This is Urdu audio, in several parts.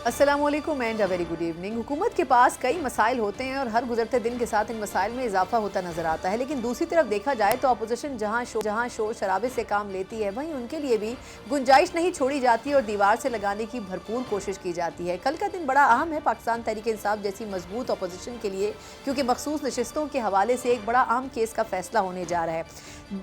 السلام علیکم اینڈ ویری گڈ ایوننگ۔ حکومت کے پاس کئی مسائل ہوتے ہیں اور ہر گزرتے دن کے ساتھ ان مسائل میں اضافہ ہوتا نظر آتا ہے، لیکن دوسری طرف دیکھا جائے تو اپوزیشن جہاں شور شرابے سے کام لیتی ہے وہیں ان کے لیے بھی گنجائش نہیں چھوڑی جاتی اور دیوار سے لگانے کی بھرپور کوشش کی جاتی ہے۔ کل کا دن بڑا اہم ہے پاکستان تحریک انصاف جیسی مضبوط اپوزیشن کے لیے، کیونکہ مخصوص نشستوں کے حوالے سے ایک بڑا اہم کیس کا فیصلہ ہونے جا رہا ہے۔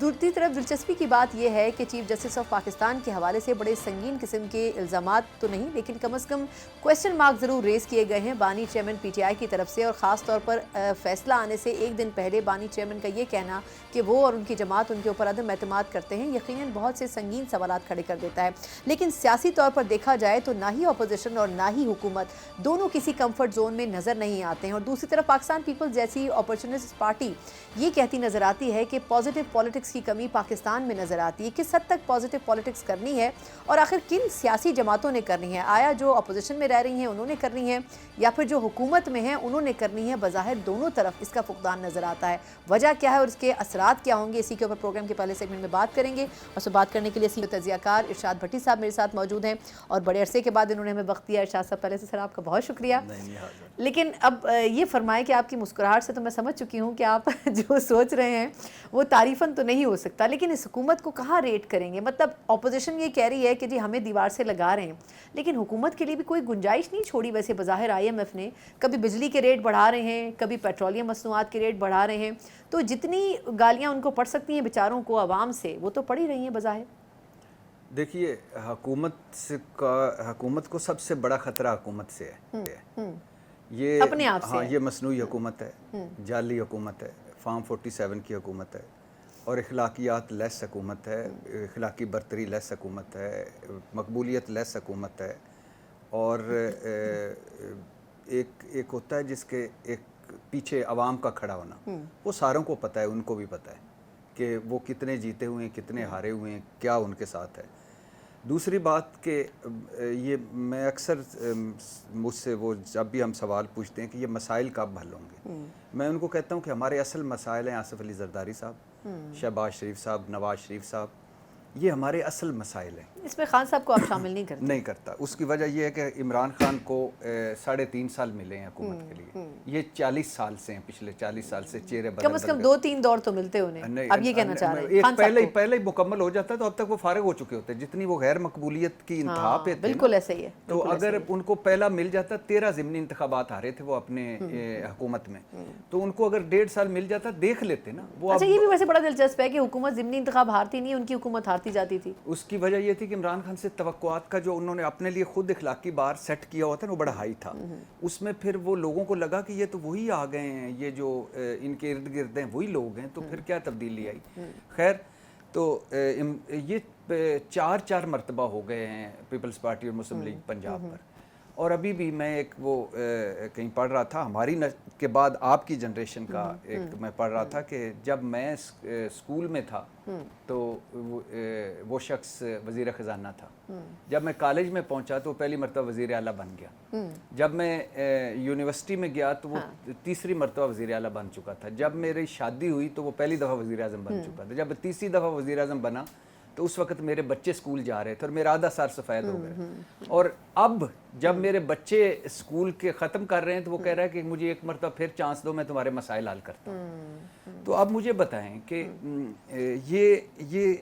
دوسری طرف دلچسپی کی بات یہ ہے کہ چیف جسٹس آف پاکستان کے حوالے سے بڑے سنگین قسم کے الزامات تو نہیں، لیکن کم از کم کویسچن مارک ضرور ریز کیے گئے ہیں بانی چیئرمین پی ٹی آئی کی طرف سے، اور خاص طور پر فیصلہ آنے سے ایک دن پہلے بانی چیئرمین کا یہ کہنا کہ وہ اور ان کی جماعت ان کے اوپر عدم اعتماد کرتے ہیں، یقیناً بہت سے سنگین سوالات کھڑے کر دیتا ہے۔ لیکن سیاسی طور پر دیکھا جائے تو نہ ہی اپوزیشن اور نہ ہی حکومت دونوں کسی کمفرٹ زون میں نظر نہیں آتے ہیں، اور دوسری طرف پاکستان پیپلز جیسی اپورچونسٹ پارٹی یہ کہتی نظر آتی ہے کہ پازیٹیو پالیٹکس کی کمی پاکستان میں نظر آتی ہے۔ کس حد تک پازیٹیو پالیٹکس کرنی ہے اور آخر کن سیاسی جماعتوں نے کرنی ہے؟ آیا جو اپوزیشن میں رہ رہی ہیں انہوں نے کرنی ہے یا پھر جو حکومت میں ہیں انہوں نے کرنی ہے؟ بظاہر دونوں طرف اس کا فقدان نظر آتا ہے۔ وجہ کیا ہے اور اس کے اثرات کیا ہوں گے، اسی کے اوپر پروگرام کے پہلے سیگمنٹ میں بات کریں گے، اور اس بات کرنے کے لیے سینئر تجزیہ کار ارشاد بھٹی صاحب میرے ساتھ موجود ہیں، اور بڑے عرصے کے بعد انہوں نے ہمیں وقت دیا۔ ارشاد صاحب پہلے سے سر آپ کا بہت شکریہ۔ لیکن اب یہ فرمائیں کہ آپ کی مسکراہٹ سے تو میں سمجھ چکی ہوں کہ آپ جو سوچ رہے ہیں وہ تعریفاً تو نہیں ہو سکتا، لیکن اس حکومت کو کہاں ریٹ کریں گے؟ مطلب اپوزیشن یہ کہہ رہی ہے کہ جی ہمیں دیوار سے لگا رہے ہیں، لیکن حکومت کے لیے بھی کوئی گنجائش نہیں چھوڑی ویسے بظاہر آئی ایم ایف نے۔ کبھی بجلی کے ریٹ بڑھا رہے ہیں، کبھی پیٹرولیم مصنوعات کے ریٹ بڑھا رہے ہیں، تو جتنی گالیاں ان کو پڑ سکتی ہیں بیچاروں کو عوام سے وہ تو پڑ ہی رہی ہیں بظاہر۔ دیکھیے، حکومت کو سب سے بڑا خطرہ حکومت سے ہے، یہ اپنے آپ سے یہ مصنوعی حکومت ہے، جعلی حکومت ہے، فارم 47 کی حکومت ہے، اور اخلاقیات لیس حکومت ہے، اخلاقی برتری لیس حکومت ہے، مقبولیت لیس حکومت ہے، اور ایک ہوتا ہے جس کے ایک پیچھے عوام کا کھڑا ہونا، وہ ساروں کو پتہ ہے، ان کو بھی پتہ ہے کہ وہ کتنے جیتے ہوئے ہیں، کتنے ہارے ہوئے ہیں، کیا ان کے ساتھ ہے۔ دوسری بات کہ یہ میں اکثر مجھ سے وہ جب بھی ہم سوال پوچھتے ہیں کہ یہ مسائل کب حل ہوں گے، میں ان کو کہتا ہوں کہ ہمارے اصل مسائل ہیں آصف علی زرداری صاحب، شہباز شریف صاحب، نواز شریف صاحب، یہ ہمارے اصل مسائل ہیں۔ اس میں خان صاحب کو آپ شامل نہیں کرتے؟ نہیں کرتا۔ اس کی وجہ یہ ہے کہ عمران خان کو 3.5 سال ملے ہیں حکومت کے لیے، یہ 40 سال سے ہیں، پچھلے 40 سال سے چہرے بدل کم از کم 2-3 دور تو ملتے انہیں، اب یہ کہنا چاہ رہے ہیں پہلے ہی مکمل ہو جاتا تو اب تک وہ فارغ ہو چکے ہوتے، جتنی وہ غیر مقبولیت کی انتہا پہ تھے۔ بالکل ایسے ہی ہے۔ تو اگر ان کو پہلا مل جاتا، 13 ضمنی انتخابات ہارے تھے وہ اپنے حکومت میں، تو ان کو اگر 1.5 سال مل جاتا دیکھ لیتے نا وہ۔ اچھا، یہ بھی ویسے بڑا دلچسپ ہے کہ حکومت ضمنی انتخاب ہارتی نہیں، ان کی حکومت ہارتی جاتی تھی۔ اس کی وجہ یہ تھی کہ عمران خان سے توقعات کا جو انہوں نے اپنے لیے خود اخلاقی بار سیٹ کیا ہوا تھا وہ بڑا ہائی تھا، اس میں پھر وہ لوگوں کو لگا کہ یہ تو وہی آ گئے ہیں، یہ جو ان کے ارد گرد ہیں وہی لوگ ہیں، تو پھر کیا تبدیلی آئی؟ خیر، تو یہ 4 مرتبہ ہو گئے ہیں پیپلز پارٹی اور مسلم لیگ پنجاب پر، اور ابھی بھی میں ایک وہ کہیں پڑھ رہا تھا ہماری کے بعد آپ کی جنریشن کا ایک میں پڑھ رہا تھا کہ جب میں اسکول میں تھا تو وہ شخص وزیر خزانہ تھا، جب میں کالج میں پہنچا تو وہ پہلی مرتبہ وزیر اعلیٰ بن گیا، جب میں یونیورسٹی میں گیا تو وہ 3ری مرتبہ وزیر اعلیٰ بن چکا تھا، جب میری شادی ہوئی تو وہ پہلی دفعہ وزیر اعظم بن چکا تھا، جب 3ری دفعہ وزیر اعظم بنا تو اس وقت میرے بچے اسکول جا رہے تھے اور میرا آدھا سر سفید ہو گیا، اور اب جب میرے بچے اسکول کے ختم کر رہے ہیں تو وہ کہہ رہا ہے کہ مجھے ایک مرتبہ پھر چانس دو، میں تمہارے مسائل حل کرتا ہوں۔ تو اب مجھے بتائیں کہ یہ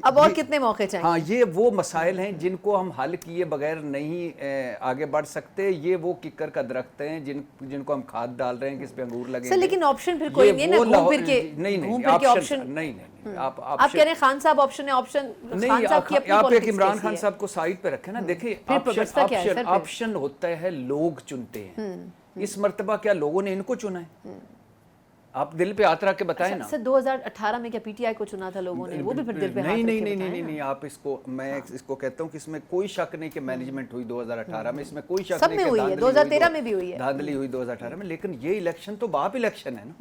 اب اور کتنے موقع چاہیے؟ ہاں، یہ وہ مسائل ہیں جن کو ہم حل کیے بغیر نہیں آگے بڑھ سکتے، یہ وہ ککر کا درخت ہیں جن کو ہم کھاد ڈال رہے ہیں کہ اس پہ انگور لگیں گے، لیکن آپشن پھر کوئی نہیں نا، گھوم پھر کے آپشن نہیں، آپ کہہ رہے ہیں خان صاحب آپشن ہے، آپشن خان صاحب کی اپنی آپ ایک عمران خان صاحب کو سائڈ پہ رکھیں نا، دیکھیں آپشن ہوتا ہے لوگ چنتے ہیں، اس مرتبہ کیا لوگوں نے ان کو چنا ہے؟ آپ دل پہ ہاتھ رکھ کے بتائیں نا۔ 2018 میں کیا پی ٹی آئی کو چنا تھا لوگوں نے؟ وہ بھی پھر دل پہ ہاتھ رکھ کے بتائیں نا۔ نہیں، آپ اس کو، میں اس کو کہتا ہوں کہ اس میں کوئی شک نہیں کہ مینجمنٹ ہوئی 2018 میں، اس میں کوئی شک نہیں کہ 2013 میں بھی ہوئی ہے، دھاندلی ہوئی 2018 میں، لیکن یہ الیکشن تو باپ الیکشن ہے نا،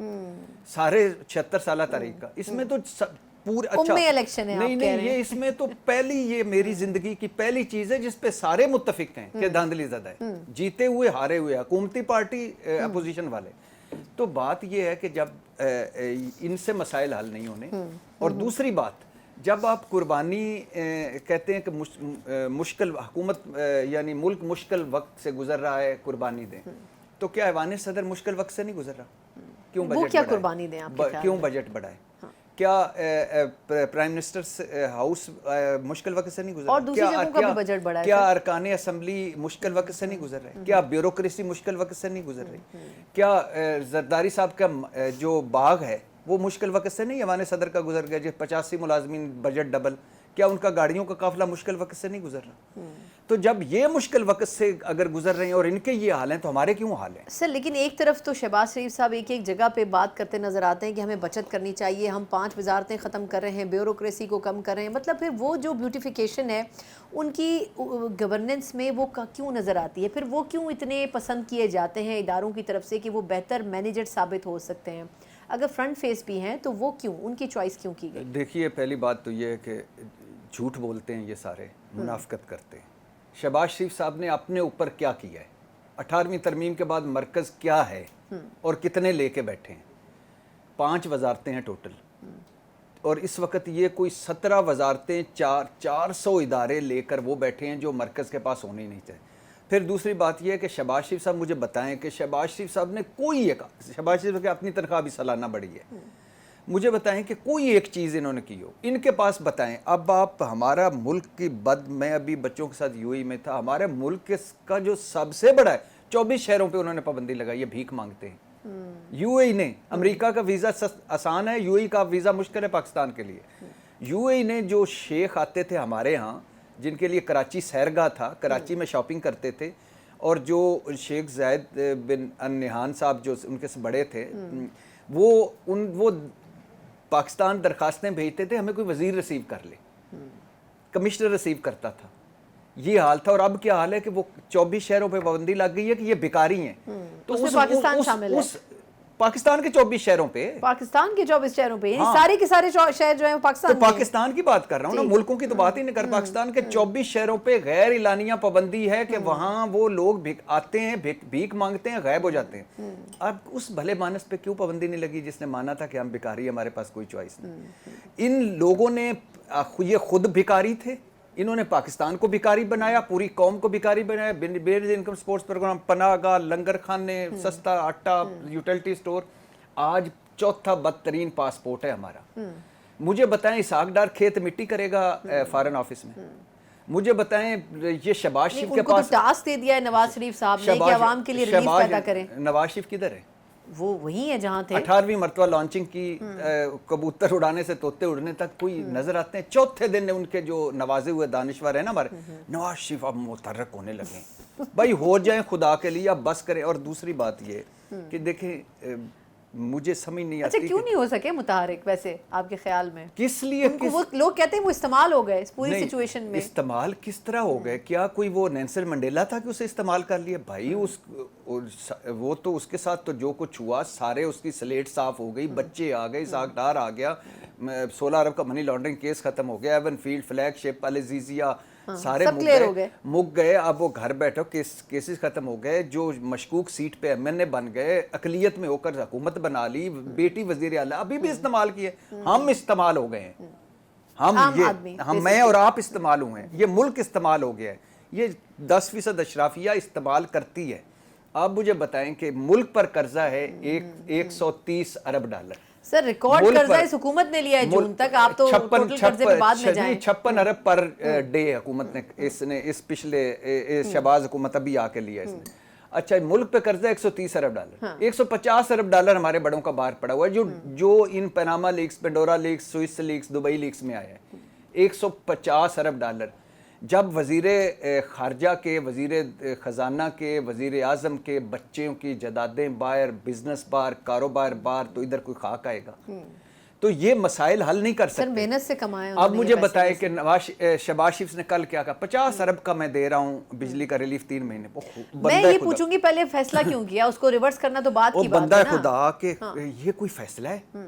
سارے 76 سالہ تاریخ کا، اس میں تو پورے اچھا نہیں، یہ اس میں تو پہلی، یہ میری زندگی کی پہلی چیز ہے جس پہ سارے متفق ہیں کہ دھاندلی زدہ ہے، جیتے ہوئے ہارے ہوئے، حکومتی پارٹی اپوزیشن والے۔ تو بات یہ ہے کہ جب ان سے مسائل حل نہیں ہونے، اور دوسری بات جب آپ قربانی کہتے ہیں کہ مشکل حکومت یعنی ملک مشکل وقت سے گزر رہا ہے قربانی دیں، تو کیا ایوان صدر مشکل وقت سے نہیں گزر رہا؟ کیوں وہ بجٹ کیا بڑھائے؟ قربانی دیں آپ کے خیال کیوں میں؟ بجٹ بڑھائے؟ کیا پرائم منسٹر ہاؤس مشکل وقت سے نہیں گزر رہا؟ اور دوسری جگہوں کا بھی بجٹ بڑھا ہے کیا ارکان اسمبلی مشکل وقت سے نہیں گزر رہے؟ کیا بیوروکریسی مشکل وقت سے نہیں گزر رہی؟ کیا زرداری صاحب کا جو باغ ہے وہ مشکل وقت سے نہیں ایوان صدر کا گزر گیا؟ جو 85 ملازمین بجٹ ڈبل، کیا ان کا گاڑیوں کا قافلہ مشکل وقت سے نہیں گزر رہا؟ تو جب یہ مشکل وقت سے اگر گزر رہے ہیں اور ان کے یہ حال ہیں تو ہمارے کیوں حال ہیں؟ سر لیکن ایک طرف تو شہباز شریف صاحب ایک جگہ پہ بات کرتے نظر آتے ہیں کہ ہمیں بچت کرنی چاہیے، ہم 5 وزارتیں ختم کر رہے ہیں، بیوروکریسی کو کم کر رہے ہیں، مطلب پھر وہ جو بیوٹیفیکیشن ہے ان کی گورننس میں وہ کیوں نظر آتی ہے؟ پھر وہ کیوں اتنے پسند کیے جاتے ہیں اداروں کی طرف سے کہ وہ بہتر مینیجر ثابت ہو سکتے ہیں؟ اگر فرنٹ فیس بھی ہیں تو وہ کیوں، ان کی چوائس کیوں کی گئی؟ دیکھیے پہلی بات تو یہ ہے کہ جھوٹ بولتے ہیں یہ سارے، منافقت کرتے ہیں۔ شہباز شریف صاحب نے اپنے اوپر کیا کیا ہے؟ 18ویں ترمیم کے بعد مرکز کیا ہے اور کتنے لے کے بیٹھے ہیں؟ 5 وزارتیں ہیں ٹوٹل، اور اس وقت یہ کوئی 17 وزارتیں 400 ادارے لے کر وہ بیٹھے ہیں جو مرکز کے پاس ہونے ہی نہیں چاہیے۔ پھر دوسری بات یہ ہے کہ شہباز شریف صاحب مجھے بتائیں کہ شہباز شریف صاحب نے کوئی ایک، شہباز شریف کی اپنی تنخواہ بھی سالانہ بڑھی ہے، مجھے بتائیں کہ کوئی ایک چیز انہوں نے کی ہو ان کے پاس بتائیں۔ اب آپ ہمارا ملک کی میں ابھی بچوں کے ساتھ یو اے میں تھا، ہمارے ملک کا جو سب سے بڑا ہے 24 شہروں پہ انہوں نے پابندی لگائی ہے، بھیک مانگتے ہیں یو اے نے۔ امریکہ کا ویزا آسان ہے، یو اے کا ویزا مشکل ہے پاکستان کے لیے۔ یو اے نے جو شیخ آتے تھے ہمارے ہاں جن کے لیے کراچی سیرگاہ تھا، کراچی میں شاپنگ کرتے تھے، اور جو شیخ زید بن نہان صاحب جو ان کے سے بڑے تھے، وہ پاکستان درخواستیں بھیجتے تھے ہمیں کوئی وزیر ریسیو کر لے، کمشنر ریسیو کرتا تھا، یہ حال تھا۔ اور اب کیا حال ہے کہ وہ 24 شہروں پہ پابندی لگ گئی ہے کہ یہ بیکاری ہیں، تو اس میں پاکستان شامل ہے، پاکستان کے 24 شہروں پہ، پاکستان کے 24 شہروں پہ، یعنی سارے کے سارے شہر جو ہیں وہ پاکستان تو پاکستان کی بات کر رہا ہوں نا، ملکوں کی تو بات ہی نہیں کر۔ پاکستان کے 24 شہروں پہ غیر اعلانیہ پابندی ہے کہ وہاں وہ لوگ آتے ہیں، بھیک مانگتے ہیں، غائب ہو جاتے ہیں۔ اب اس بھلے مانس پہ کیوں پابندی نہیں لگی جس نے مانا تھا کہ ہم بھکاری، ہمارے پاس کوئی چوائس نہیں؟ ان لوگوں نے یہ خود بھکاری تھے، انہوں نے پاکستان کو بھکاری بنایا، پوری قوم کو بھکاری بنایا۔ بیسڈ انکم سپورٹس پروگرام، پناہ گاہ، لنگر خانے، سستا آٹا، یوٹیلٹی سٹور، آج 4تھا بدترین پاسپورٹ ہے ہمارا۔ مجھے بتائیں اسحاق ڈار کھیت مٹی کرے گا فارن آفس میں؟ مجھے بتائیں یہ شہباز شریف کے پاس ٹاسک دے دیا ہے نواز شریف صاحب نے کہ عوام کے لیے ریلیف پیدا کریں۔ نواز شریف کدھر ہے؟ وہ وہی ہے جہاں تھے۔ 18ویں مرتبہ لانچنگ کی، کبوتر اڑانے سے طوطے اڑنے تک کوئی نظر آتے ہیں؟ چوتھے دن ان کے جو نوازے ہوئے دانشور ہیں نا ہمارے، نواز شریف اب متحرک ہونے لگے، بھائی ہو جائیں خدا کے لیے، اب بس کریں۔ اور دوسری بات یہ کہ دیکھیں مجھے سمجھ نہیں آتی، اچھا کیوں نہیں ہو سکے متحرک ویسے آپ کے خیال میں؟ کس لیے؟ وہ لوگ کہتے ہیں وہ استعمال ہو گئے اس پوری سچویشن میں۔ استعمال کس طرح ہو گئے؟ کیا کوئی وہ نیلسن منڈیلا تھا کہ اسے استعمال کر لیا؟ بھائی وہ تو اس کے ساتھ تو جو کچھ ہوا سارے اس کی سلیٹ صاف ہو گئی، بچے آ گئے، اسحاق ڈار آ گیا، 16 ارب کا منی لانڈرنگ کیس ختم ہو گیا، ایون فیلڈ، فلیگ شپ، العزیزیہ، سارے مک گئے۔ اب وہ گھر بیٹھو، کیسز ختم ہو گئے، جو مشکوک سیٹ پہ ایم این اے بن گئے، اقلیت میں ہو کر حکومت بنا لی، بیٹی وزیر اعلیٰ، ابھی بھی استعمال کیے۔ ہم استعمال ہو گئے ہیں، ہم میں اور آپ استعمال ہوئے ہیں، یہ ملک استعمال ہو گیا ہے۔ یہ 10% اشرافیہ استعمال کرتی ہے۔ آپ مجھے بتائیں کہ ملک پر قرضہ ہے 130 ارب ڈالر۔ سر ریکارڈ قرضہ اس حکومت نے لیا ہے جون تک، آپ تو ٹوٹل قرضے پہ بعد میں جائیں۔ 56 ارب پر ڈے حکومت نے اس پچھلے شہباز حکومت ابھی آ کے لیا اس نے۔ اچھا ملک پہ قرضہ 130 ارب ڈالر، 150 ارب ڈالر ہمارے بڑوں کا باہر پڑا ہوا ہے جو ان Panama leaks, Pandora leaks, Swiss leaks, Dubai leaks میں آیا ہے۔ 150 ارب ڈالر جب وزیر خارجہ کے، وزیر خزانہ کے، وزیر اعظم کے بچوں کی جائیدادیں باہر، بزنس باہر، کاروبار باہر، تو ادھر کوئی خاک آئے گا؟ تو یہ مسائل حل نہیں کر سکتے۔ سر محنت سے کمائے۔ اب مجھے بتائیں کہ شہباز شریف نے کل کیا کہا؟ 50 ارب کا میں دے رہا ہوں بجلی کا ریلیف 3 مہینے۔ میں یہ پوچھوں گی پہلے فیصلہ کیوں کیا؟ اس کو ریورس کرنا تو بات کی بات ہے نا۔ بندہ خدا کہ یہ کوئی فیصلہ ہے؟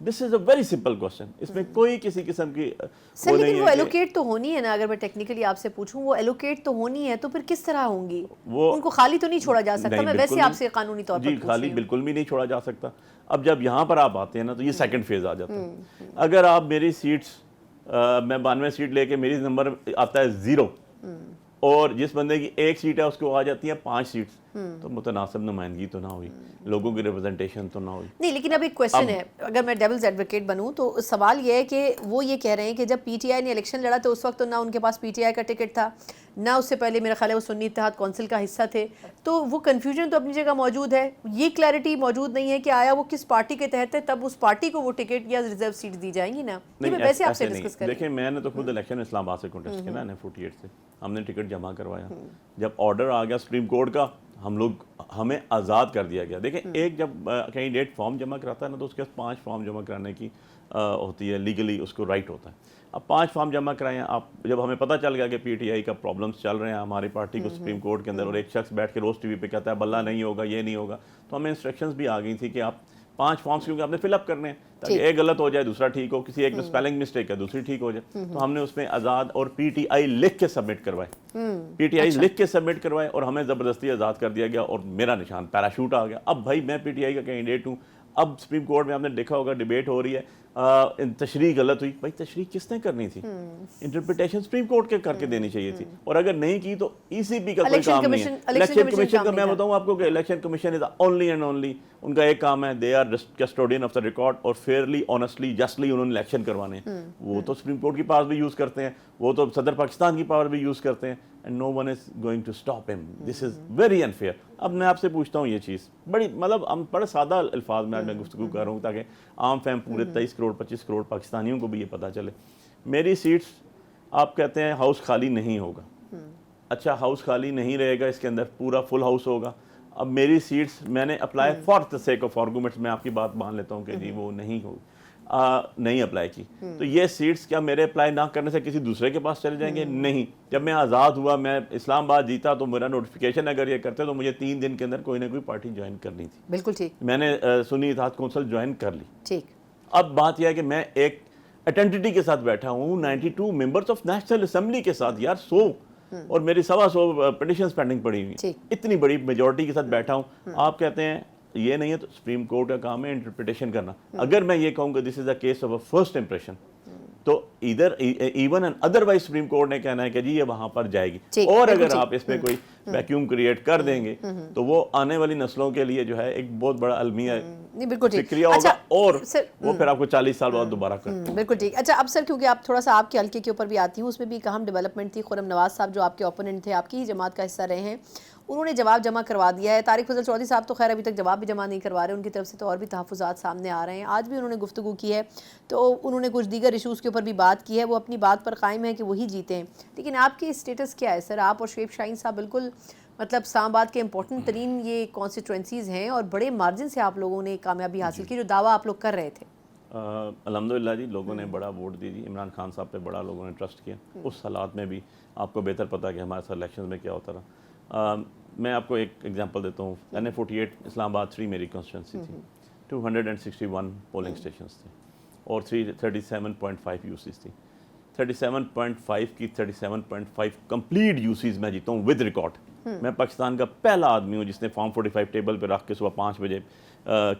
دس is a very simple question, اس میں کوئی کسی قسم کی سر لیکن وہ ایلوکیٹ تو ہونی ہے نا, اگر میں ٹیکنیکلی آپ سے پوچھوں وہ ایلوکیٹ تو ہونی ہے, تو پھر کس طرح ہوں گی؟ ان کو خالی تو نہیں چھوڑا جا سکتا, میں ویسے آپ سے قانونی طور پر جی خالی بالکل بھی نہیں چھوڑا جا سکتا. اب جب یہاں پر آپ آتے ہیں نا تو یہ سیکنڈ فیز آ جاتا ہے. اگر آپ میری سیٹس میں 92 سیٹ لے کے میری نمبر آتا ہے 0 اور جس بندے کی 1 سیٹ ہے اس کو آ جاتی ہیں 5 سیٹس, تو متناسب نمائندگی تو نہ ہوئی, لوگوں کی ریپرزنٹیشن تو نہ ہوئی. نہیں لیکن اب ایک کویسچن ہے, اگر میں ڈیولز ایڈوکیٹ بنوں تو سوال یہ ہے کہ وہ یہ کہہ رہے ہیں کہ جب پی ٹی آئی نے الیکشن لڑا تو اس وقت تو نہ ان کے پاس پی ٹی آئی کا ٹکٹ تھا, نہ اس سے پہلے میرا خیال ہے وہ سنی اتحاد کونسل کا حصہ تھے, تو وہ کنفیوژن تو اپنی جگہ موجود ہے. یہ کلیئرٹی موجود نہیں ہے کہ آیا وہ کس پارٹی کے تحت ہے, تب اس پارٹی کو وہ ٹکٹ یا ریزرو سیٹ دی جائیں گی نا. میں ویسے آپ سے ڈسکس کریں. دیکھیں میں نے تو خود الیکشن اسلام آباد سے کنٹیسٹ کیا نا 48 سے, ہم نے ٹکٹ جمع کروایا. جب آرڈر آ گیا سپریم کورٹ کا ہمیں آزاد کر دیا گیا. دیکھیں ایک جب کینڈیڈیٹ فارم جمع کراتا ہے نا تو اس کے پاس 5 فارم جمع کرانے کی ہوتی ہے, لیگلی اس کو رائٹ ہوتا ہے. اب 5 فارم جمع کرائیں آپ. جب ہمیں پتہ چل گیا کہ پی ٹی آئی کا پرابلمس چل رہے ہیں ہماری پارٹی کو سپریم کورٹ کے اندر, اور ایک شخص بیٹھ کے روز ٹی وی پہ کہتا ہے بلہ نہیں ہوگا, یہ نہیں ہوگا, تو ہمیں انسٹرکشنز بھی آ گئی تھی کہ آپ 5 فارمز کیونکہ آپ نے فل اپ کرنے ہیں تاکہ ایک غلط ہو جائے دوسرا ٹھیک ہو, کسی ایک میں اسپیلنگ مسٹیک ہے دوسری ٹھیک ہو جائے. تو ہم نے اس میں آزاد اور پی ٹی آئی لکھ کے سبمٹ کروائے, پی ٹی آئی لکھ کے سبمٹ کروائے, اور ہمیں زبردستی آزاد کر دیا گیا اور میرا نشان پیراشوٹ آ گیا. اب بھائی میں پی ٹی آئی کا کینڈیڈیٹ ہوں. اب سپریم کورٹ میں آپ نے دیکھا ہوگا ڈیبیٹ ہو رہی ہے, تشریح غلط ہوئی. بھائی تشریح کس نے کرنی تھی؟ انٹرپریٹیشن سپریم کورٹ کے کر کے دینی چاہیے تھی, اور اگر نہیں کی تو ای سی پی کا کوئی کام نہیں ہے. الیکشن کمیشن کا میں بتاؤں آپ کو کہ election commission is only and only, ان کا ایک کام ہے, they are custodian of the record, اور فیئرلی آنیسٹلی جسٹلی انہوں نے الیکشن کروانے ہیں. وہ تو سپریم کورٹ کی پاور بھی یوز کرتے ہیں, وہ تو صدر پاکستان کی پاور بھی یوز کرتے ہیں, and no one is going to stop ہم. This is very unfair. اب میں آپ سے پوچھتا ہوں یہ چیز بڑی مطلب ہم بڑے سادہ الفاظ میں گفتگو کر رہا ہوں تاکہ عام فہم پورے 23 کروڑ 25 کروڑ پاکستانیوں کو بھی یہ پتہ چلے. میری سیٹس آپ کہتے ہیں ہاؤس خالی نہیں ہوگا. اچھا ہاؤس خالی نہیں رہے گا, اس کے اندر پورا فل ہاؤس ہوگا. اب میری سیٹس میں نے apply for the sake of arguments, میں آپ کی بات مان لیتا ہوں کہ جی وہ نہیں ہوگی, نہیں اپلائی کی, تو یہ سیٹس کیا میرے اپلائی نہ کرنے سے کسی دوسرے کے پاس چلے جائیں گے؟ نہیں. جب میں آزاد ہوا, میں اسلام آباد جیتا, تو میرا نوٹیفیکیشن اگر یہ کرتے تو مجھے 3 دن کے اندر کوئی نہ کوئی پارٹی جوائن کرنی تھی. بالکل ٹھیک. میں نے سنی اتحاد کونسل جوائن کر لی. ٹھیک. اب بات یہ ہے کہ میں ایک اٹینٹٹی کے ساتھ بیٹھا ہوں 92 ممبرس آف نیشنل اسمبلی کے ساتھ, یار 100 اور میری 125 پٹیشنز پینڈنگ پڑی ہوئی ہیں, اتنی بڑی میجورٹی کے ساتھ بیٹھا ہوں. آپ کہتے ہیں یہ نہیں ہے, تو سپریم کورٹ کا کام ہے انٹرپریٹیشن کرنا. اگر میں یہ کہوں کہ this is a case of a first impression, تو ادھر even and otherwise supreme court نے کہنا ہے کہ جی یہ وہاں پر جائے گی. اور اگر آپ اس میں کوئی ویکیوم کریٹ کر دیں گے تو وہ آنے والی نسلوں کے لیے جو ہے ایک بہت بڑا المیہ فکریہ ہوگا, اور وہ پھر آپ کو 40 سال بعد دوبارہ کریں. بالکل ٹھیک. اچھا اب سر کیونکہ آپ تھوڑا سا آپ کے حلقے کے اوپر بھی آتی ہوں, اس میں بھی ایک اہم ڈیولپمنٹ تھی. خرم نواز صاحب جو آپ کے اوپوننٹ تھے, آپ کی ہی جماعت کا حصہ رہے ہیں, انہوں نے جواب جمع کروا دیا ہے. طارق فضل چودھری صاحب تو خیر ابھی تک جواب بھی جمع نہیں کروا رہے, ان کی طرف سے تو اور بھی تحفظات سامنے آ رہے ہیں. آج بھی انہوں نے گفتگو کی ہے, تو انہوں نے کچھ دیگر ایشوز کے اوپر بھی بات کی ہے. وہ اپنی بات پر قائم ہے کہ وہی جیتے ہیں. لیکن آپ کی اسٹیٹس کیا ہے سر؟ آپ اور شعیب شاہین صاحب بالکل مطلب اسلام آباد کے امپورٹنٹ ترین یہ کانسٹیٹوئنسیز ہیں, اور بڑے مارجن سے آپ لوگوں نے کامیابی حاصل کی, جو دعویٰ آپ لوگ کر رہے تھے. الحمدللہ جی, لوگوں نے بڑا ووٹ دی. عمران خان صاحب پہ بڑا لوگوں نے ٹرسٹ کیا. اس حالات میں بھی آپ کو بہتر پتا کہ ہمارے ساتھ الیکشن میں کیا ہوتا رہا. میں آپ کو ایک ایگزامپل دیتا ہوں. NA48 اسلام آباد 3 میری کانسٹیٹوئنسی تھی, 261 پولنگ اسٹیشنز تھے, اور 37.5 یوسیز تھی. 37.5 کی 37.5 کمپلیٹ یوسیز میں جیتا ہوں ود ریکارڈ. میں پاکستان کا پہلا آدمی ہوں جس نے فارم 45 ٹیبل پہ رکھ کے صبح 5 بجے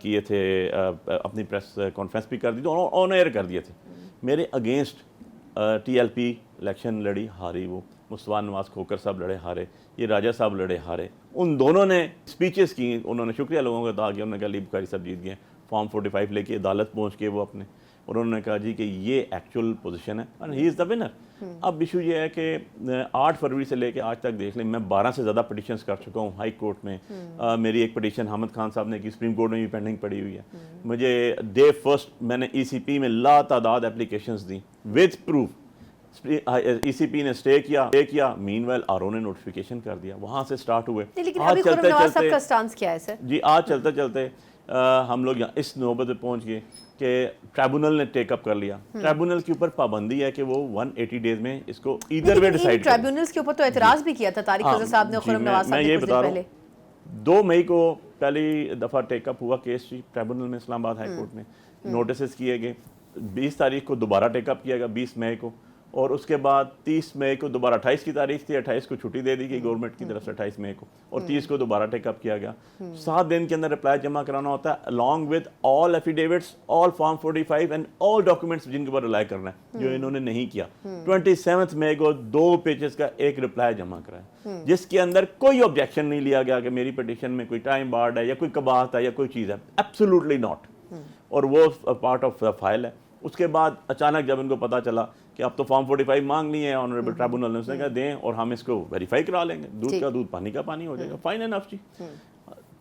کیے تھے, اپنی پریس کانفرنس بھی کر دی تھی, آن ایئر کر دیے تھے. میرے اگینسٹ TLP الیکشن لڑی, ہاری. وہ مصطفیٰ نواز کھوکر صاحب لڑے, ہارے. یہ راجہ صاحب لڑے, ہارے. ان دونوں نے اسپیچز کی, انہوں نے شکریہ لوگوں کا ادا کیا. انہوں نے کہا لیب بخاری صاحب جیت گئے. فارم 45 لے کے عدالت پہنچ کے وہ اپنے, اور انہوں نے کہا جی کہ یہ ایکچوئل پوزیشن ہے, and he is the winner. اب ایشو یہ ہے کہ 8 فروری سے لے کے آج تک دیکھ لیں, میں 12 سے زیادہ پٹیشنز کر چکا ہوں ہائی کورٹ میں. میری ایک پٹیشن حامد خان صاحب نے کی, سپریم کورٹ میں بھی پینڈنگ پڑی ہوئی ہے. مجھے ڈے فرسٹ میں نے ECP میں لا تعداد اپلیکیشنز دیں ود پروف. ECP نے اسٹے کیا, مین ویل RO نے نوٹیفیکیشن کر دیا, وہاں سے سٹارٹ ہوئے. لیکن ابھی خرم نواز صاحب کا سٹانس کیا ہے سر؟ جی آج چلتے چلتے ہم لوگ یہاں اس نوبت پہ پہنچ گئے کہ ٹریبونل نے ٹیک اپ کر لیا. ٹریبونل کے اوپر پابندی ہے کہ وہ 180 ڈیز میں اس کو ایدر وے ڈیسائیڈ کریں. ٹریبونلز کے اوپر تو اعتراض بھی کیا تھا طارق فضل صاحب نے, خرم نواز صاحب نے کچھ دن پہلے. 2 مئی کو پہلی دفعہ ٹیک اپ ہوا کیس ٹریبونل میں اسلام آباد ہائی کورٹ میں, نوٹسز کیے گئے, 20 تاریخ کو دوبارہ ٹیک اپ کیا گیا 20 مئی کو, اور اس کے بعد 30 مئی کو دوبارہ 28 کی تاریخ تھی, 28 کو چھٹی دے دی گئی گورنمنٹ کی طرف سے 28 مئی کو, اور 30 کو دوبارہ ٹیک اپ کیا گیا. 7 دن کے اندر رپلائی جمع کرانا ہوتا ہے along with all affidavits, all form 45 and all documents جن کے اوپر رلائی کرنا ہے, جو انہوں نے نہیں کیا. 27 مئی کو 2 پیجز کا ایک رپلائی جمع کرایا جس کے اندر کوئی آبجیکشن نہیں لیا گیا کہ میری پٹیشن میں کوئی ٹائم بارڈ ہے یا کوئی قباحت ہے یا کوئی چیز ہے, ایبسولوٹلی ناٹ, اور وہ پارٹ آف دا فائل ہے. اس کے بعد اچانک جب ان کو پتا چلا کہ اب تو فارم 45 مانگ لی ہے آنریبل ٹریبونل نے, اس نے کہا دیں اور ہم اس کو ویریفائی کرا لیں گے, دودھ کا دودھ پانی کا پانی ہو جائے گا. فائن انف جی.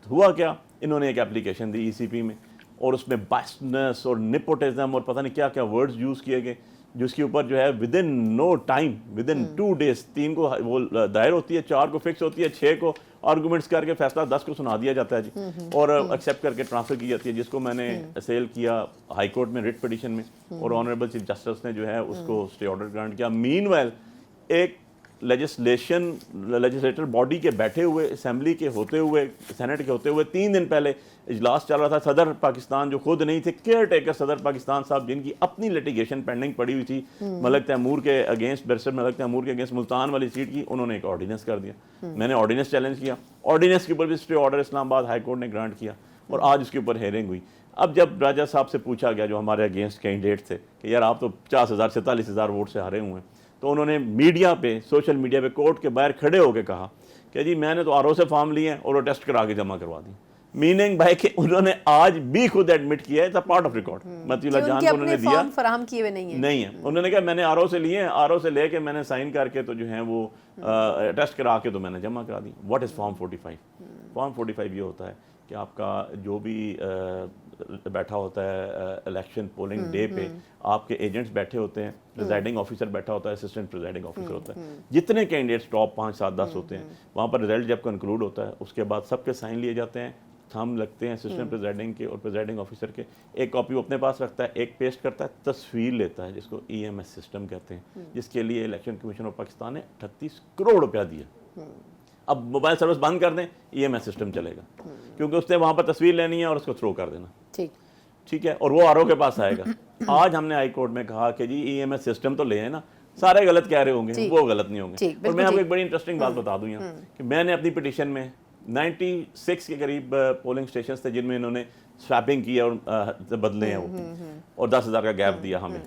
ہوا کیا, انہوں نے ایک اپلیکیشن دی ECP میں, اور اس میں بائسنس اور نیپوٹزم اور پتہ نہیں کیا کیا ورڈز یوز کیے گئے, جس کے اوپر جو ہے within no time, within 2 days 3 کو وہ دائر ہوتی ہے, 4 کو فکس ہوتی ہے, 6 کو آرگومنٹس کر کے فیصلہ 10 کو سنا دیا جاتا ہے جی, اور ایکسیپٹ کر کے ٹرانسفر کی جاتی ہے, جس کو میں نے سیل کیا ہائی کورٹ میں ریٹ پٹیشن میں, اور آنریبل چیف جسٹس نے جو ہے اس کو اسٹے آرڈر گرانٹ کیا. مین وائل ایک لیجسلیٹر باڈی کے بیٹھے ہوئے, اسمبلی کے ہوتے ہوئے, سینٹ کے ہوتے ہوئے 3 دن پہلے اجلاس چل رہا تھا. صدر پاکستان جو خود نہیں تھے, کیئر ٹیکر صدر پاکستان صاحب, جن کی اپنی لٹیگیشن پینڈنگ پڑی ہوئی تھی ملک تیمور کے اگینسٹ, بیرسٹر ملک تیمور کے اگینسٹ ملتان والی سیٹ کی, انہوں نے ایک آرڈیننس کر دیا. میں نے آرڈیننس چیلنج کیا, آرڈیننس کے اوپر بھی اسٹے آرڈر اسلام آباد ہائی کورٹ نے گرانٹ کیا, اور آج اس کے اوپر ہیئرنگ ہوئی. اب جب راجہ صاحب سے پوچھا گیا جو ہمارے اگینسٹ کینڈیڈیٹ تھے کہ یار آپ تو 50,000 47,000 ووٹ سے ہارے ہوئے ہیں, تو انہوں نے میڈیا پہ, سوشل میڈیا پہ کورٹ کے باہر کھڑے ہو کے کہا کہ جی میں نے تو RO سے فارم لیے ہیں اور وہ ٹیسٹ کرا کے جمع کروا دی. میننگ بائی کہ انہوں نے آج بھی خود ایڈمٹ کیا ہے, پارٹ آف ریکارڈ, متی اللہ جان کو انہوں نے دیا فراہم کیے ہوئے نہیں ہے. انہوں نے کہا میں نے RO سے لیے ہیں, RO سے لے کے میں نے سائن کر کے تو جو ہے وہ ٹیسٹ کرا کے تو میں نے جمع کرا دی. What is form 45؟ فارم 45 یہ ہوتا ہے کہ آپ کا جو بھی بیٹھا ہوتا ہے الیکشن پولنگ ڈے پہ, آپ کے ایجنٹس بیٹھے ہوتے ہیں, پریزائڈنگ آفیسر بیٹھا ہوتا ہے, اسسٹنٹ پریزائڈنگ آفیسر ہوتا ہے, جتنے کینڈیڈیٹس ٹاپ 5 7 10 ہوتے ہیں, وہاں پر رزلٹ جب کنکلوڈ ہوتا ہے اس کے بعد سب کے سائن لیے جاتے ہیں, تھم لگتے ہیں اسسٹنٹ پریزائڈنگ کے اور پریزائڈنگ آفیسر کے. ایک کاپی وہ اپنے پاس رکھتا ہے, ایک پیسٹ کرتا ہے, تصویر لیتا ہے جس کو EMS سسٹم کہتے ہیں, جس کے لیے الیکشن کمیشن آف پاکستان نے 38 کروڑ روپیہ دیا. اب موبائل سروس بند کر دیں, EMS سسٹم چلے گا, کیونکہ اس نے وہاں پر تصویر لینی ہے اور اس کو تھرو کر دینا. ٹھیک ہے, اور وہ RO کے پاس آئے گا. آج ہم نے ہائی کورٹ میں کہا کہ جی EMS سسٹم تو لے ہیں نا, سارے غلط کہہ رہے ہوں گے, وہ غلط نہیں ہوں گے. اور میں آپ کو ایک بڑی انٹرسٹنگ بات بتا دوں یہاں کہ میں نے اپنی پٹیشن میں 96 کے قریب پولنگ اسٹیشنز تھے جن میں انہوں نے سویپنگ کی اور بدلے ہیں وہ, اور 10,000 کا گیپ دیا ہمیں,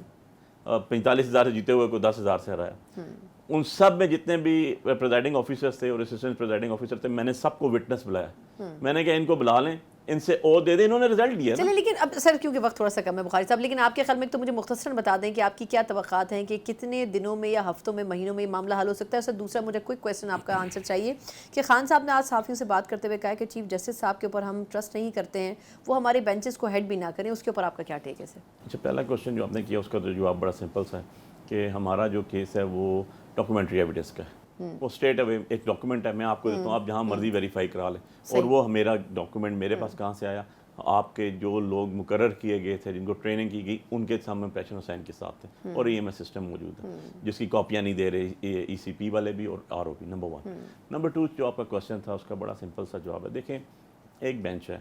45,000 سے جیتے ہوئے کو 10,000 سے ہرایا. ان سب میں جتنے بھی پریزائڈنگ آفیسرز تھے اور اسسٹنٹ پریزائڈنگ آفیسر تھے, میں نے سب کو وٹنس بلایا. میں نے کہا ان کو بلا لیں, ان سے او دے دیں, انہوں نے رزلٹ دیا. چلیں لیکن اب سر کیونکہ وقت تھوڑا سا کم ہے بخاری صاحب, لیکن آپ کے خیال میں تو مجھے مختصراً بتا دیں کہ آپ کی کیا توقعات ہیں کہ کتنے دنوں میں یا ہفتوں میں, مہینوں میں یہ معاملہ حل ہو سکتا ہے. سر دوسرا مجھے کوئی کویسچن آپ کا آنسر چاہیے کہ خان صاحب نے آج صحافیوں سے بات کرتے ہوئے کہا کہ چیف جسٹس صاحب کے اوپر ہم ٹرسٹ نہیں کرتے ہیں, وہ ہمارے بینچز کو ہیڈ بھی نہ کریں, اس کے اوپر آپ کا کیا ٹیک ہے سر؟ اچھا, پہلا کویشچن جو آپ نے کیا اس کا تو جواب بڑا سمپل سا ہے کہ ہمارا جو کیس ہے وہ ڈاکومنٹری ایویڈنس کا ہے. وہ اسٹریٹ اوے ایک ڈاکومنٹ ہے, میں آپ کو دیتا ہوں, آپ جہاں مرضی ویریفائی کرا لیں. اور وہ میرا ڈاکومنٹ میرے پاس کہاں سے آیا, آپ کے جو لوگ مقرر کیے گئے تھے, جن کو ٹریننگ کی گئی, ان کے سامنے پریشن حسین کے ساتھ تھے, اور EMS سسٹم موجود ہے جس کی کاپیاں نہیں دے رہے ECP والے بھی اور RO بھی. نمبر 1. نمبر 2 جو آپ کا کویشچن تھا اس کا بڑا سمپل سا جواب ہے. دیکھیں, ایک بینچ ہے,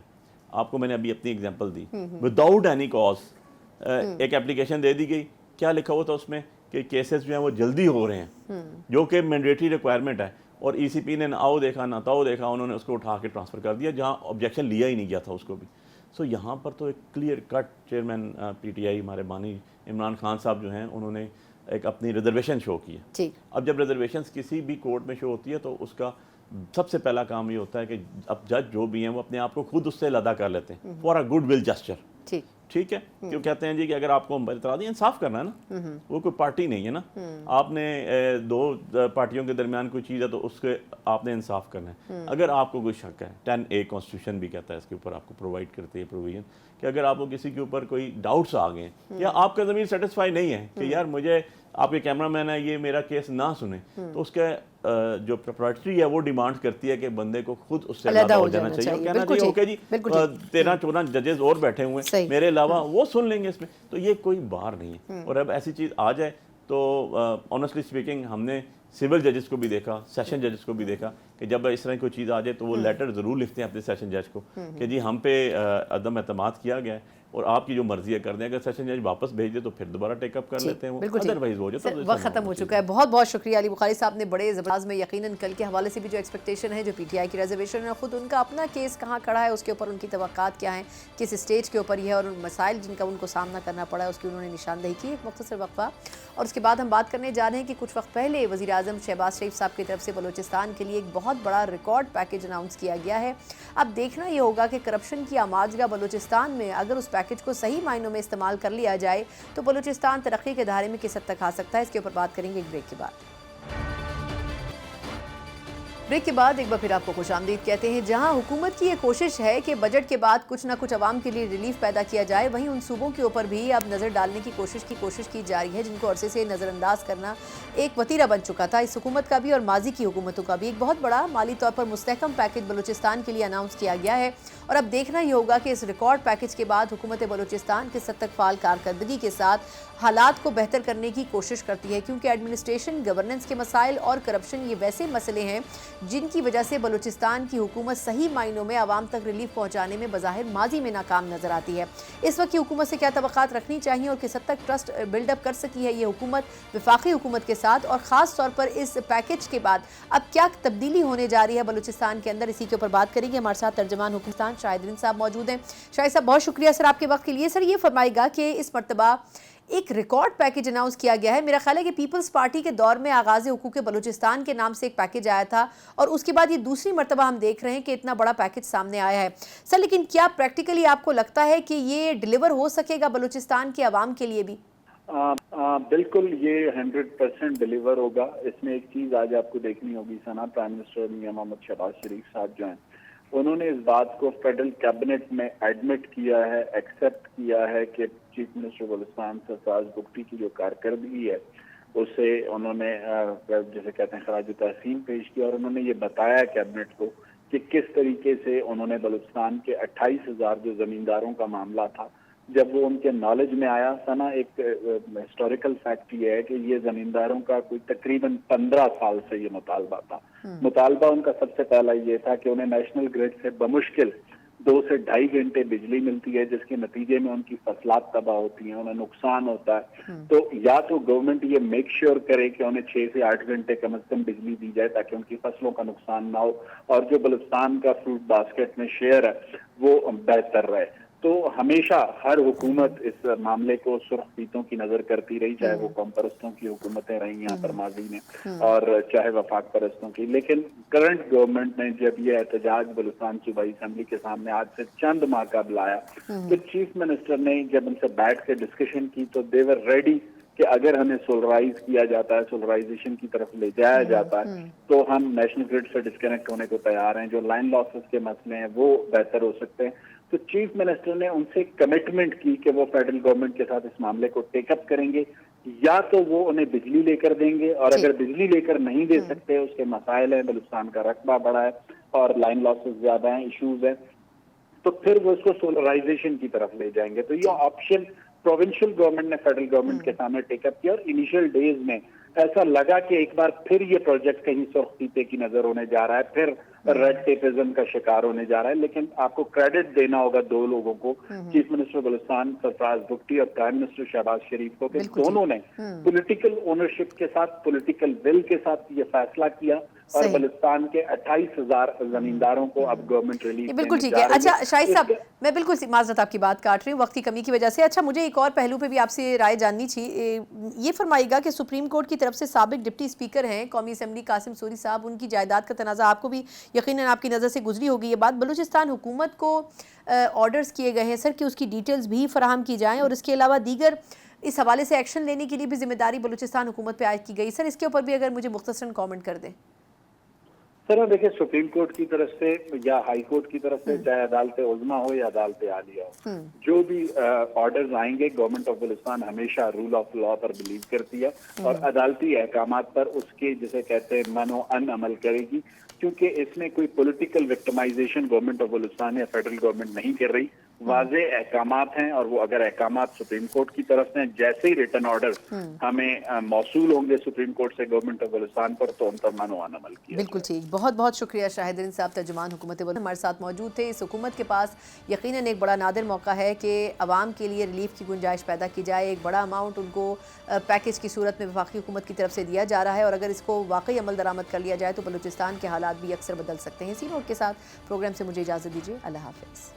آپ کو میں نے ابھی اپنی ایگزامپل دی, وداؤٹ اینی کاز ایک اپلیکیشن دے دی گئی. کیا لکھا ہوا تھا اس میں کہ کیسز جو ہیں وہ جلدی ہو رہے ہیں, جو کہ مینڈیٹری ریکوائرمنٹ ہے, اور ECP نے نہ آؤ دیکھا نہ تاؤ دیکھا, انہوں نے اس کو اٹھا کے ٹرانسفر کر دیا جہاں آبجیکشن لیا ہی نہیں گیا تھا اس کو بھی. سو یہاں پر تو ایک کلیئر کٹ چیئرمین PTI ہمارے بانی عمران خان صاحب جو ہیں, انہوں نے ایک اپنی ریزرویشن شو کی ہے. اب جب ریزرویشنس کسی بھی کورٹ میں شو ہوتی ہے تو اس کا سب سے پہلا کام یہ ہوتا ہے کہ اب جج جو بھی ہیں وہ اپنے آپ کو خود اس سے علیحدہ کر لیتے ہیں for a good will gesture. ٹھیک ہے, کیوں کہتے ہیں جی کہ اگر آپ کو اعتراضی انصاف کرنا ہے نا, وہ کوئی پارٹی نہیں ہے نا, آپ نے 2 پارٹیوں کے درمیان کوئی چیز ہے تو اس کے آپ نے انصاف کرنا ہے. اگر آپ کو کوئی شک ہے, 10A کانسٹیٹیوشن بھی کہتا ہے اس کے اوپر, آپ کو پرووائڈ کرتے ہیں پروویژن کہ اگر آپ کو کسی کے اوپر کوئی ڈاؤٹس آ گئے یا آپ کا ضمیر سیٹسفائی نہیں ہے کہ یار مجھے آپ کے کیمرہ مین ہے یہ میرا کیس نہ سنیں, تو اس کے جو پروپرٹی ہے وہ ڈیمانڈ کرتی ہے کہ بندے کو خود اس سے علیحدہ ہو جانا چاہیے, کہنا چاہیے اوکے جی 13-14 ججز اور بیٹھے ہوئے ہیں میرے علاوہ, وہ سن لیں گے اس میں. تو یہ کوئی بار نہیں ہے. اور اب ایسی چیز آ جائے تو آنیسٹلی اسپیکنگ ہم نے سول ججز کو بھی دیکھا, سیشن ججز کو بھی دیکھا کہ جب اس طرح کوئی چیز آ جائے تو وہ لیٹر ضرور لکھتے ہیں اپنے سیشن جج کو کہ جی ہم پہ عدم اعتماد کیا گیا ہے, اور آپ کی جو مرضی ہے کر دیں. اگر سیشن جج واپس بھیج دے تو پھر دوبارہ ٹیک اپ کر لیتے ہیں وہ, ادروائز ہو جاتا ہے. وقت ختم ہو چکا ہے. بہت بہت شکریہ علی بخاری صاحب نے بڑے زبردست میں یقیناً کل کے حوالے سے بھی جو ایکسپیکٹیشن ہے, جو پی ٹی آئی کی ریزرویشن ہے, خود ان کا اپنا کیس کہاں کھڑا ہے, اس کے اوپر ان کی توقعات کیا ہیں, کس اسٹیج کے اوپر یہ ہے, اور مسائل جن کا ان کو سامنا کرنا پڑا ہے اس کی انہوں نے نشاندہی کی. ایک مختصر وقفہ اور اس کے بعد ہم بات کرنے جا رہے ہیں کہ کچھ وقت پہلے وزیر اعظم شہباز شریف صاحب کی طرف سے بلوچستان کے لیے ایک بہت بڑا ریکارڈ پیکیج اناؤنس کیا گیا ہے. اب دیکھنا یہ ہوگا کہ کرپشن کی آماجگاہ بلوچستان میں اگر اس پیکیج کو صحیح معنوں میں استعمال کر لیا جائے تو بلوچستان ترقی کے دھارے میں کس حد تک آ سکتا ہے. اس کے اوپر بات کریں گے ایک بریک کے بعد. بریک کے بعد ایک بار پھر آپ کو خوش آمدید کہتے ہیں. جہاں حکومت کی یہ کوشش ہے کہ بجٹ کے بعد کچھ نہ کچھ عوام کے لیے ریلیف پیدا کیا جائے, وہیں ان صوبوں کے اوپر بھی اب نظر ڈالنے کی کوشش کی جا رہی ہے جن کو عرصے سے نظر انداز کرنا ایک وتیرہ بن چکا تھا. اس حکومت کا بھی اور ماضی کی حکومتوں کا بھی ایک بہت بڑا مالی طور پر مستحکم پیکیج بلوچستان کے لیے اناؤنس کیا گیا ہے, اور اب دیکھنا یہ ہوگا کہ اس ریکارڈ پیکیج کے بعد حکومت بلوچستان کس حد تک فعال کارکردگی کے ساتھ حالات کو بہتر کرنے کی کوشش کرتی ہے, کیونکہ ایڈمنسٹریشن, گورننس کے مسائل اور کرپشن یہ ویسے مسئلے ہیں جن کی وجہ سے بلوچستان کی حکومت صحیح معنوں میں عوام تک ریلیف پہنچانے میں بظاہر ماضی میں ناکام نظر آتی ہے. اس وقت کی حکومت سے کیا توقعات رکھنی چاہیے اور کس حد تک ٹرسٹ بلڈ اپ کر سکی ہے یہ حکومت وفاقی حکومت کے ساتھ, اور خاص طور پر اس پیکیج کے بعد اب کیا تبدیلی ہونے جا رہی ہے بلوچستان کے اندر, اسی کے اوپر بات کریں گے. ہمارے ساتھ ترجمان حکمران شاہد الدین صاحب موجود ہیں. شاہد صاحب بہت شکریہ سر آپ کے وقت کے لیے. سر یہ فرمائے گا کہ اس مرتبہ ایک ریکارڈ پیکیج اناؤنس کیا گیا ہے, میرا خیال ہے کہ پیپلز پارٹی کے دور میں آغاز حقوق بلوچستان کے نام سے ایک پیکیج آیا تھا, اور اس کے بعد یہ دوسری مرتبہ ہم دیکھ رہے ہیں کہ اتنا بڑا پیکیج سامنے آیا ہے. سر لیکن کیا پریکٹیکلی آپ کو لگتا ہے کہ یہ ڈیلیور ہو سکے گا بلوچستان کے عوام کے لیے بھی؟ بالکل یہ 100% ڈیلیور ہوگا. اس میں ایک چیز آج آپ کو دیکھنی ہوگی سنا, پرائم منسٹر میاں محمد شہباز شریف صاحب جو ہیں انہوں نے اس بات کو فیڈرل کیبنٹ میں ایڈمٹ کیا ہے, ایکسیپٹ کیا ہے کہ چیف منسٹر بلوچستان سرفراز بگٹی کی جو کارکردگی ہے اسے انہوں نے جیسے کہتے ہیں خراج تحسین پیش کیا, اور انہوں نے یہ بتایا کیبنٹ کو کہ کس طریقے سے انہوں نے بلوچستان کے 28,000 جو زمینداروں کا معاملہ تھا جب وہ ان کے نالج میں آیا. سنا ایک ہسٹوریکل فیکٹ یہ ہے کہ یہ زمینداروں کا کوئی تقریباً 15 سال سے یہ مطالبہ تھا. مطالبہ ان کا سب سے پہلا یہ تھا کہ انہیں نیشنل گریڈ سے بمشکل 2 سے 2.5 گھنٹے بجلی ملتی ہے, جس کے نتیجے میں ان کی فصلات تباہ ہوتی ہیں, انہیں نقصان ہوتا ہے. تو یا تو گورنمنٹ یہ میک شیور کرے کہ انہیں 6 سے 8 گھنٹے کم از کم بجلی دی جائے تاکہ ان کی فصلوں کا نقصان نہ ہو, اور جو بلوچستان کا فروٹ باسکٹ میں شیئر ہے وہ بہتر رہے. تو ہمیشہ ہر حکومت اس معاملے کو سرخ فیتوں کی نظر کرتی رہی, چاہے وہ قوم پرستوں کی حکومتیں رہیں یہاں پر ماضی میں اور چاہے وفاق پرستوں کی. لیکن کرنٹ گورنمنٹ نے جب یہ احتجاج بلوچستان صوبائی اسمبلی کے سامنے آج سے چند ماہ قبل آیا تو چیف منسٹر نے جب ان سے بیٹھ کے ڈسکشن کی تو دے ور ریڈی کہ اگر ہمیں سولرائز کیا جاتا ہے, سولرائزیشن کی طرف لے جایا جاتا ہے تو ہم نیشنل گریڈ سے ڈسکنیکٹ ہونے کو تیار ہیں. جو لائن لاسز کے مسئلے ہیں وہ بہتر ہو سکتے ہیں. تو چیف منسٹر نے ان سے کمٹمنٹ کی کہ وہ فیڈرل گورنمنٹ کے ساتھ اس معاملے کو ٹیک اپ کریں گے, یا تو وہ انہیں بجلی لے کر دیں گے, اور اگر بجلی لے کر نہیں دے سکتے, اس کے مسائل ہیں, بلوچستان کا رقبہ بڑا ہے اور لائن لاسز زیادہ ہیں, ایشوز ہیں, تو پھر وہ اس کو سولرائزیشن کی طرف لے جائیں گے. تو یہ آپشن پروونشل گورنمنٹ نے فیڈرل گورنمنٹ کے سامنے ٹیک اپ کیا, اور انیشیل ڈیز میں ایسا لگا کہ ایک بار پھر یہ پروجیکٹ کہیں سرخ فیتے کی نظر ہونے جا رہا ہے, پھر ریڈ ٹیپزم کا شکار ہونے جا رہا ہے. لیکن آپ کو کریڈٹ دینا ہوگا 2 لوگوں کو, چیف منسٹر بلوچستان سرفراز بگٹی اور پرائم منسٹر شہباز شریف کو, کہ دونوں نے پولیٹیکل اونرشپ کے ساتھ, پولیٹیکل ول کے ساتھ یہ فیصلہ کیا, اور بلوچستان کے 28,000 زمینداروں کو اب گورنمنٹ ریلیف بالکل ٹھیک ہے. اچھا شاہد صاحب, میں بالکل معذرت آپ کی بات کاٹ رہی ہوں وقت کی کمی کی وجہ سے. اچھا مجھے ایک اور پہلو پہ بھی آپ سے رائے جاننی تھی. یہ فرمائیے گا کہ سپریم کورٹ کی طرف سے سابق ڈپٹی اسپیکر ہیں قومی اسمبلی قاسم سوری صاحب, ان کی جائیداد کا تنازع آپ کو بھی یقیناً آپ کی نظر سے گزری ہوگی یہ بات. بلوچستان حکومت کو آرڈرز کیے گئے ہیں سر کہ اس کی ڈیٹیلز بھی فراہم کی جائیں, اور اس کے علاوہ دیگر اس حوالے سے ایکشن لینے کے لیے بھی ذمہ داری بلوچستان حکومت پہ عائد کی گئی. سر اس کے اوپر بھی اگر مجھے مختصراً کامنٹ کر دیں. سر دیکھیں, سپریم کورٹ کی طرف سے یا ہائی کورٹ کی طرف سے, چاہے عدالت عظمیٰ ہو یا عدالت عالیہ ہو, جو بھی آرڈرز آئیں گے, گورنمنٹ آف بلوچستان ہمیشہ رول آف لا پر بلیو کرتی ہے اور عدالتی احکامات پر اس کے جسے کہتے ہیں من و ان عمل کرے گی, کیونکہ اس میں کوئی political victimization government of Balochistan یا فیڈرل گورنمنٹ نہیں کر رہی. واضح احکامات ہیں اور وہ اگر احکامات سپریم کورٹ کی طرف سے جیسے ہی ریٹن آرڈر ہمیں موصول ہوں گے سپریم کورٹ سے گورنمنٹ آف بلوچستان پر تو ان پر منوان عمل کیا بالکل ٹھیک. بہت بہت شکریہ شاہد الدین صاحب, ترجمان حکومت بلوچستان ہمارے ساتھ موجود تھے. اس حکومت کے پاس یقیناً ایک بڑا نادر موقع ہے کہ عوام کے لیے ریلیف کی گنجائش پیدا کی جائے. ایک بڑا اماؤنٹ ان کو پیکیج کی صورت میں وفاقی حکومت کی طرف سے دیا جا رہا ہے, اور اگر اس کو واقعی عمل درآمد کر لیا جائے تو بلوچستان کے حالات بھی اکثر بدل سکتے ہیں. اسی نوٹ کے ساتھ پروگرام سے مجھے اجازت دیجیے. اللہ حافظ.